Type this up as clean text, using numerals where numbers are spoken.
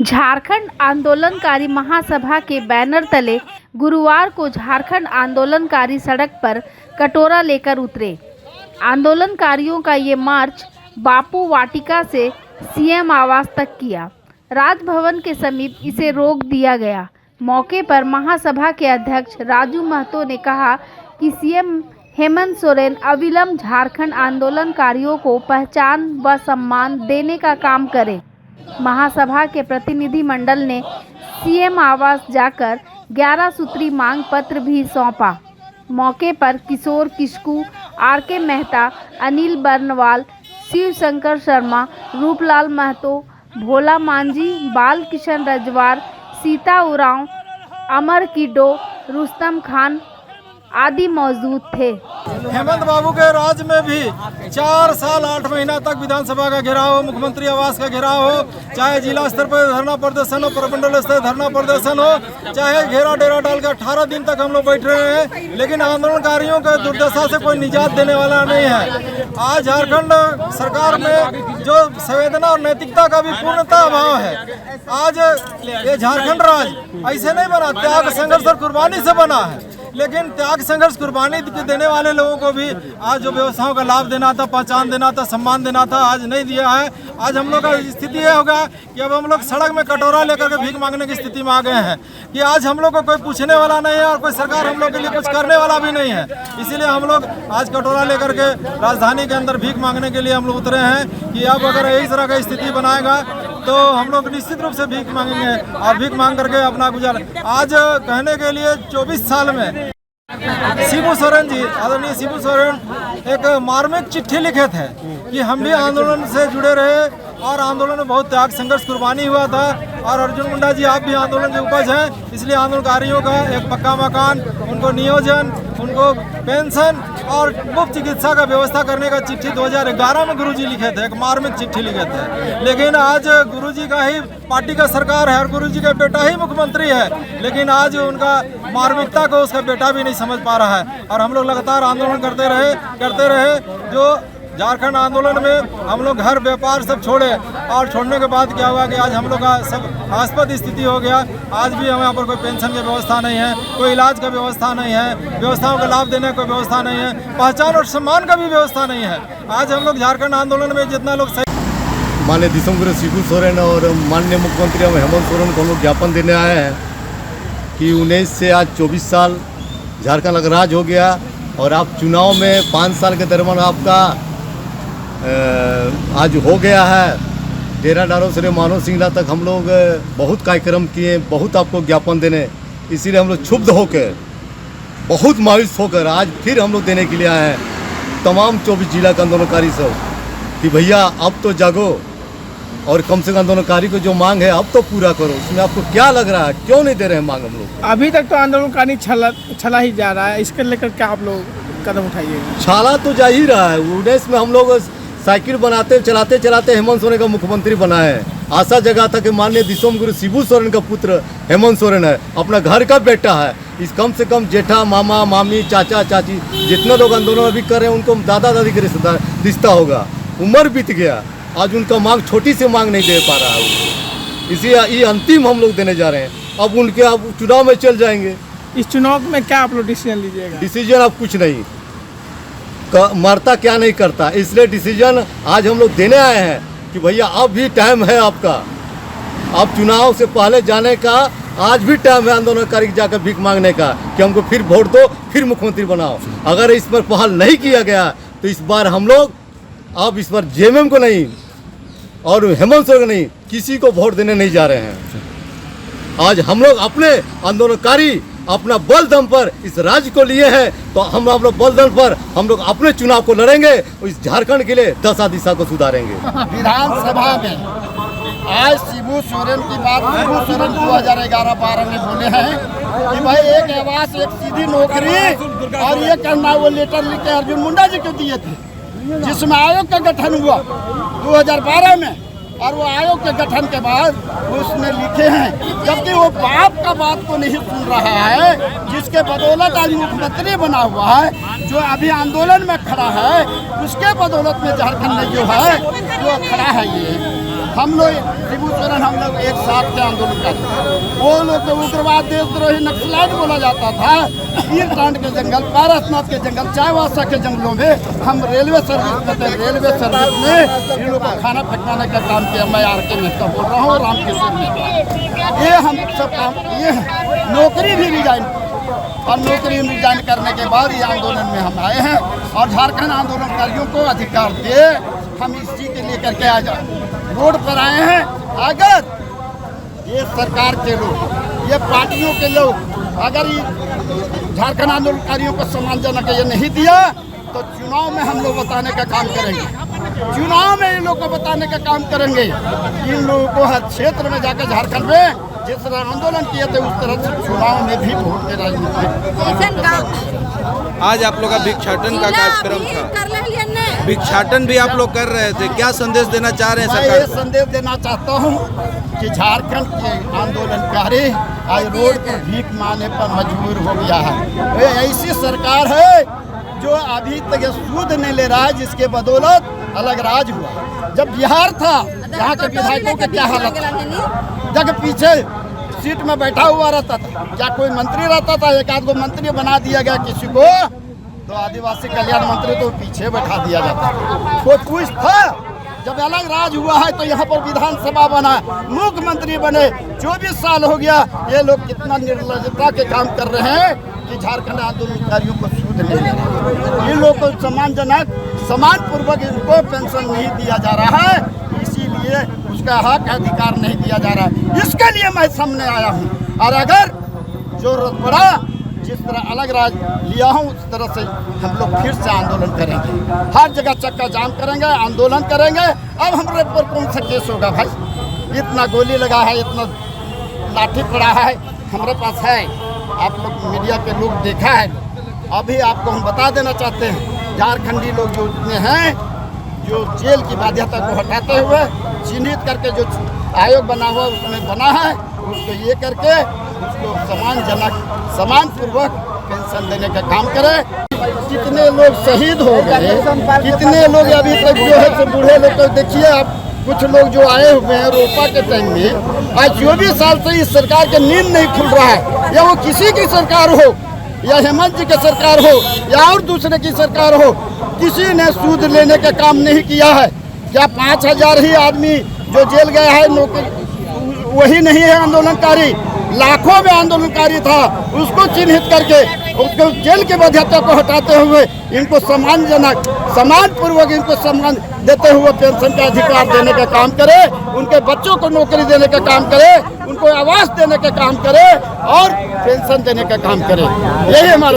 झारखंड आंदोलनकारी महासभा के बैनर तले गुरुवार को झारखंड आंदोलनकारी सड़क पर कटोरा लेकर उतरे। आंदोलनकारियों का ये मार्च बापू वाटिका से सीएम आवास तक किया। राजभवन के समीप इसे रोक दिया गया। मौके पर महासभा के अध्यक्ष राजू महतो ने कहा कि सीएम हेमंत सोरेन अविलंब झारखंड आंदोलनकारियों को पहचान व सम्मान देने का काम करें। महासभा के प्रतिनिधि मंडल ने सीएम आवास जाकर 11 सूत्री मांग पत्र भी सौंपा। मौके पर किशोर किस्कू, आर.के. मेहता, अनिल बर्नवाल, शिव शंकर शर्मा, रूपलाल महतो, भोला मांझी, बाल किशन रजवार, सीता उरांव, अमर किडो, रुस्तम खान आदि मौजूद थे। हेमंत बाबू के राज में भी 4 साल 8 महीना तक विधानसभा का घेराव हो, मुख्यमंत्री आवास का घेराव हो, चाहे जिला स्तर पर धरना प्रदर्शन हो, प्रमंडल स्तर धरना प्रदर्शन हो, चाहे घेरा डेरा डाल के 18 दिन तक हम लोग बैठ रहे हैं, लेकिन आंदोलनकारियों को दुर्दशा से कोई निजात देने वाला नहीं है। आज झारखंड सरकार में जो संवेदना और नैतिकता का भी पूर्णतः अभाव है। आज ये झारखंड राज ऐसे नहीं बना, त्याग संघर्ष और कुर्बानी से बना है। लेकिन त्याग संघर्ष कुर्बानी देने वाले लोगों को भी आज जो व्यवस्थाओं का लाभ देना था, पहचान देना था, सम्मान देना था, आज नहीं दिया है। आज हम लोग का स्थिति ये होगा कि अब हम लोग सड़क में कटोरा लेकर के भीख मांगने की स्थिति में आ गए हैं कि आज हम लोग को कोई पूछने वाला नहीं है और कोई सरकार हम लोग के लिए कुछ करने वाला भी नहीं है। इसीलिए हम लोग आज कटोरा लेकर के राजधानी के अंदर भीख मांगने के लिए हम लोग उतरे हैं कि अब अगर इस तरह का स्थिति बनाएगा तो हम लोग निश्चित रूप से भीख मांगेंगे और भीख मांग करके अपना गुजारा। आज कहने के लिए 24 साल में शिबू सोरेन जी, आदरणीय शिबू सोरेन एक मार्मिक चिट्ठी लिखे थे कि हम भी आंदोलन से जुड़े रहे और आंदोलन में बहुत त्याग संघर्ष कुर्बानी हुआ था। और अर्जुन मुंडा जी, आप भी आंदोलन के उपज हैं, इसलिए आंदोलनकारियों का एक पक्का मकान, उनको नियोजन, उनको पेंशन और मुफ्त चिकित्सा का व्यवस्था करने का चिट्ठी 2011 में गुरुजी लिखे थे, एक मार्मिक चिट्ठी लिखे थे। लेकिन आज गुरुजी का ही पार्टी का सरकार है और गुरुजी का बेटा ही मुख्यमंत्री है, लेकिन आज उनका मार्मिकता को उसका बेटा भी नहीं समझ पा रहा है। और हम लोग लगातार आंदोलन करते रहे। जो झारखंड आंदोलन में हम लोग घर व्यापार सब छोड़े और छोड़ने के बाद क्या हुआ कि आज हम लोग का सब आस्पद स्थिति हो गया। आज भी हमें यहाँ पर कोई पेंशन की व्यवस्था नहीं है, कोई इलाज का व्यवस्था नहीं है, व्यवस्थाओं का लाभ देने की कोई व्यवस्था नहीं है, पहचान और सम्मान का भी व्यवस्था नहीं है। आज हम लोग झारखंड आंदोलन में जितना लोग माननीय दिसंग गुरु शिबू सोरेन और माननीय मुख्यमंत्री हेमंत सोरेन को हम लोग ज्ञापन देने आए हैं कि 19 से आज 24 साल झारखंड राज हो गया और आप चुनाव में 5 साल के दरमियान आपका आज हो गया है। डेरा डारो से मानव सिंगला तक हम लोग बहुत कार्यक्रम किए, बहुत आपको ज्ञापन देने, इसीलिए हम लोग क्षुब्ध होकर, बहुत मायूस होकर आज फिर हम लोग देने के लिए आए हैं तमाम 24 जिला के आंदोलनकारी सब कि भैया अब तो जागो और कम से कम आंदोलनकारी को जो मांग है अब तो पूरा करो। उसमें आपको क्या लग रहा है, क्यों नहीं दे रहे हैं मांग हम लोग? अभी तक तो आंदोलनकारी छला ही जा रहा है, इसके लेकर क्या आप लोग कदम उठाइएगा? छाला तो जा ही रहा है। 19 में हम लोग साइकिल बनाते चलाते हेमंत सोरेन का मुख्यमंत्री बनाए हैं। आशा जगह था कि माननीय दिसंग गुरु शिबू सोरेन का पुत्र हेमंत सोरेन है, अपना घर का बेटा है। इस कम से कम जेठा, मामा, मामी, चाचा, चाची जितने लोग आंदोलन अभी कर रहे हैं उनको दादा दादी के रिश्ता होगा। उम्र बीत गया, आज उनका मांग छोटी सी मांग नहीं दे पा रहा है। इसी ये अंतिम हम लोग देने जा रहे हैं। अब उनके आप चुनाव में चल जाएंगे। इस चुनाव में क्या आप लोग डिसीजन लीजिएगा? डिसीजन अब कुछ नहीं मरता क्या नहीं करता, इसलिए डिसीजन आज हम लोग देने आए हैं कि भैया अब भी टाइम है आपका, अब चुनाव से पहले जाने का आज भी टाइम है आंदोलनकारी जाकर भीख मांगने का कि हमको फिर वोट दो, फिर मुख्यमंत्री बनाओ। अगर इस पर पहल नहीं किया गया तो इस बार हम लोग अब इस बार जेएमएम को नहीं और हेमंत सोरेन को नहीं, किसी को वोट देने नहीं जा रहे हैं। आज हम लोग अपने आंदोलनकारी अपना बल दम पर इस राज्य को लिए हैं, तो हम अपने बल दम पर हम लोग अपने चुनाव को लड़ेंगे और इस झारखंड के लिए दशा दिशा को सुधारेंगे। विधानसभा में आज शिबू सोरेन की बात शिबू सोरेन 2011-12 में बोले हैं कि भाई एक आवास, एक सीधी नौकरी और ये करना, वो लेटर लिख के अर्जुन मुंडा जी को दिए थे, जिसमें आयोग का गठन हुआ 2012 में। और वो आयोग के गठन के बाद उसने लिखे हैं, जबकि वो बाप का बात को नहीं सुन रहा है, जिसके बदौलत आज मुख्यमंत्री बना हुआ है, जो अभी आंदोलन में खड़ा है, उसके बदौलत में झारखंड में जो है जो खड़ा है। ये हम लोग शिबू सोरेन हम लोग एक साथ के आंदोलन करते। वो लोग को उग्रवाद देशद्रोही नक्सलाइट बोला जाता था। कीरकांड के जंगल, पारसनाथ के जंगल, चाईबासा के जंगलों में हम रेलवे सर्विस करते हैं। रेलवे सर्विस में इन लोगों को खाना पकाने का काम किया। मैं आर के मेहता बोल रहा हूँ, रामकिशोर मेहता। ये हम सब काम, ये नौकरी भी रिजाइन, और नौकरी रिजाइन करने के बाद ये आंदोलन में हम आए हैं और झारखंड आंदोलनकारियों को अधिकार दे, हम इसी के लिए करके आ जाए रोड पर आए हैं। अगर ये सरकार के लोग, ये पार्टियों के लोग अगर झारखंड आंदोलनकारियों को सम्मानजनक ये नहीं दिया तो चुनाव में हम लोग बताने का काम करेंगे। चुनाव में इन लोगों को बताने का काम करेंगे। इन लोगों को हर क्षेत्र में जाकर झारखंड में जिस तरह आंदोलन किए थे उस तरह से चुनाव में भी वोट के राजनीति। आज आप लोग का भिक्षाटन का कार्यक्रम था, भिक्षाटन भी आप लोग कर रहे थे, क्या संदेश देना चाह रहे हैं मैं सरकार? ये संदेश देना चाहता हूँ कि झारखंड के आंदोलनकारी आज रोड पर भीख मांगने पर मजबूर हो गया है। ये ऐसी सरकार है जो अभी तक ये सूद नहीं ले रहा है, जिसके बदौलत अलग राज हुआ। जब बिहार था, यहाँ के विधायकों का क्या हालत था? जब पीछे सीट में बैठा हुआ रहता था, क्या कोई मंत्री रहता था? एक आध गो मंत्री बना दिया गया किसी को, तो आदिवासी कल्याण मंत्री तो पीछे बैठा दिया जाता। कोई कुछ था? जब अलग राज हुआ है तो यहाँ पर विधानसभा बना, मुख्यमंत्री बने, 24 साल हो गया। ये लोग कितना निर्लजता के काम कर रहे हैं कि झारखंड आंदोलनकारियों को सूद नहीं ले रहे। इन लोग को सम्मानजनक, सम्मान पूर्वक इनको पेंशन नहीं दिया जा रहा है, इसीलिए उसका हक अधिकार नहीं दिया जा रहा है। इसके लिए मैं सामने आया हूँ। और अगर जरूरत पड़ा, जिस तरह अलग राज लिया हूँ उस तरह से हम लोग फिर से आंदोलन करेंगे। हर जगह चक्का जाम करेंगे, आंदोलन करेंगे। अब हमारे पर कौन सा केस होगा भाई? इतना गोली लगा है, इतना लाठी पड़ा है, हमारे पास है। आप लोग मीडिया के लोग देखा है। अभी आपको हम बता देना चाहते हैं, झारखंडी लोग जो इतने हैं, जो जेल की बाध्यता को हटाते हुए चिन्हित करके जो आयोग बना हुआ उसमें बना है, उसको ये करके उसको सम्मानजनक, सम्मान पूर्वक पेंशन देने का काम करें। कितने लोग शहीद हो गए, कितने लोग अभी तक जो है तो बूढ़े लोग तो देखिए आप, कुछ लोग जो आए हुए हैं रोपा के टाइम में, आज 24 साल से इस सरकार के नींद नहीं खुल रहा है। या वो किसी की सरकार हो, या हेमंत जी की सरकार हो, या और दूसरे की सरकार हो, किसी ने सूद लेने का काम नहीं किया है। क्या 5000 ही आदमी जो जेल गया है नौकरी वही नहीं है आंदोलनकारी? लाखों में आंदोलनकारी था, उसको चिन्हित करके उसको जेल के बाध्यता को हटाते हुए इनको सम्मानजनक, सम्मान पूर्वक इनको सम्मान देते हुए पेंशन का अधिकार देने का काम करे, उनके बच्चों को नौकरी देने का काम करे, उनको आवास देने का काम करे और पेंशन देने का काम करे। यही हमारा